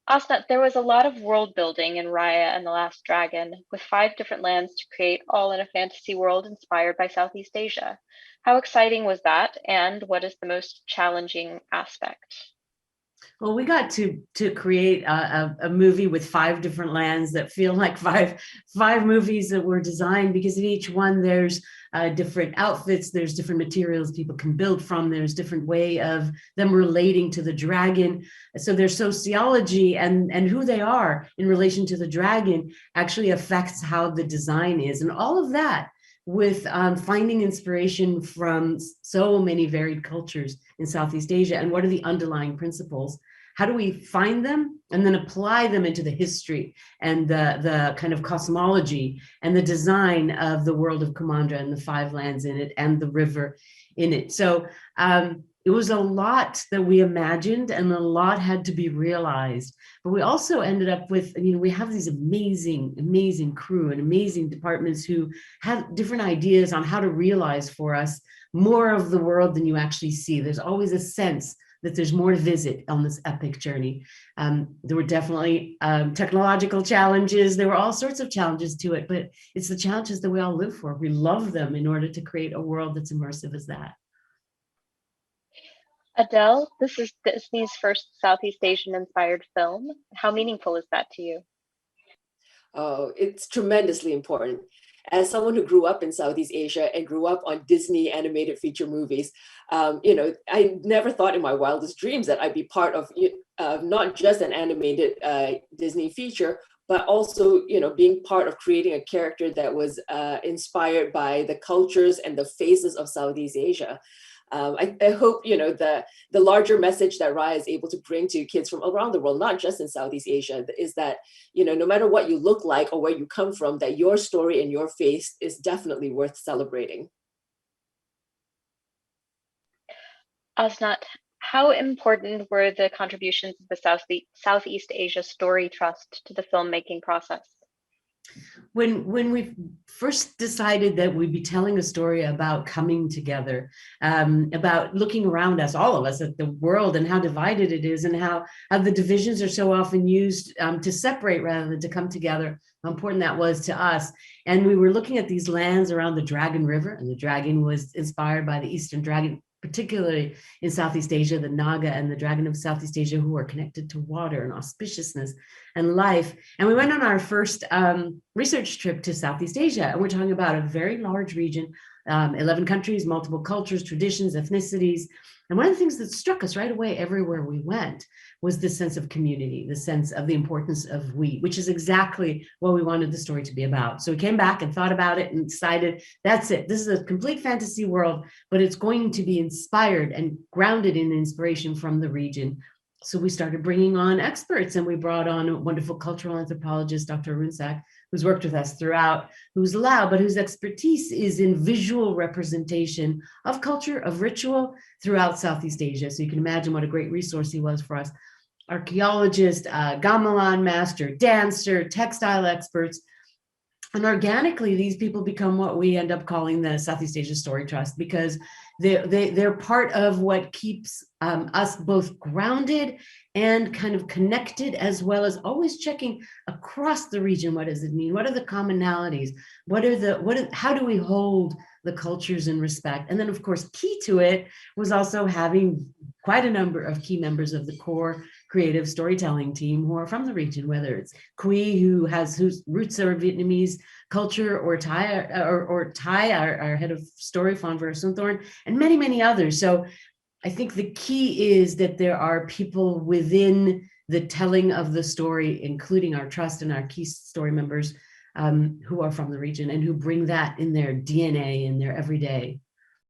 Osnat, there was a lot of world building in Raya and the Last Dragon, with 5 different lands to create, all in a fantasy world inspired by Southeast Asia. How exciting was that, and what is the most challenging aspect? Well, we got to create a movie with 5 different lands that feel like five movies that were designed, because in each one there's different outfits, there's different materials people can build from, there's different way of them relating to the dragon. So their sociology and who they are in relation to the dragon actually affects how the design is, and all of that with finding inspiration from so many varied cultures in Southeast Asia, and what are the underlying principles. How do we find them and then apply them into the history and the kind of cosmology and the design of the world of Kumandra and the 5 lands in it and the river in it? So it was a lot that we imagined, and a lot had to be realized. But we also ended up with, we have these amazing crew and amazing departments who have different ideas on how to realize for us more of the world than you actually see. There's always a sense that there's more to visit on this epic journey. There were definitely technological challenges. There were all sorts of challenges to it, but it's the challenges that we all live for. We love them in order to create a world that's immersive as that. Adele, this is Disney's first Southeast Asian inspired film. How meaningful is that to you? Oh, it's tremendously important. As someone who grew up in Southeast Asia and grew up on Disney animated feature movies, I never thought in my wildest dreams that I'd be part of not just an animated Disney feature, but also, being part of creating a character that was inspired by the cultures and the faces of Southeast Asia. I hope, the larger message that Raya is able to bring to kids from around the world, not just in Southeast Asia, is that, no matter what you look like or where you come from, that your story and your face is definitely worth celebrating. Osnat, how important were the contributions of the Southeast Asia Story Trust to the filmmaking process? When we first decided that we'd be telling a story about coming together, about looking around us, all of us, at the world and how divided it is, and how the divisions are so often used to separate rather than to come together, how important that was to us. And we were looking at these lands around the Dragon River, and the dragon was inspired by the Eastern dragon, particularly in Southeast Asia, the Naga and the dragon of Southeast Asia, who are connected to water and auspiciousness and life. And we went on our first research trip to Southeast Asia, and we're talking about a very large region, 11 countries, multiple cultures, traditions, ethnicities. And one of the things that struck us right away everywhere we went was the sense of community, the sense of the importance of we, which is exactly what we wanted the story to be about. So we came back and thought about it and decided, that's it. This is a complete fantasy world, but it's going to be inspired and grounded in inspiration from the region. So we started bringing on experts, and we brought on a wonderful cultural anthropologist, Dr. Runsak, who's worked with us throughout, who's Lao, but whose expertise is in visual representation of culture, of ritual throughout Southeast Asia. So you can imagine what a great resource he was for us. Archaeologist, gamelan master, dancer, textile experts. And organically, these people become what we end up calling the Southeast Asia Story Trust, because they're part of what keeps us both grounded and kind of connected, as well as always checking across the region. What does it mean? What are the commonalities? How do we hold the cultures in respect? And then, of course, key to it was also having quite a number of key members of the core creative storytelling team who are from the region, whether it's Kui, whose roots are Vietnamese culture, or Tai, our head of story, Fanver Sunthorn, and many, many others. So I think the key is that there are people within the telling of the story, including our trust and our key story members, who are from the region and who bring that in their DNA, in their everyday.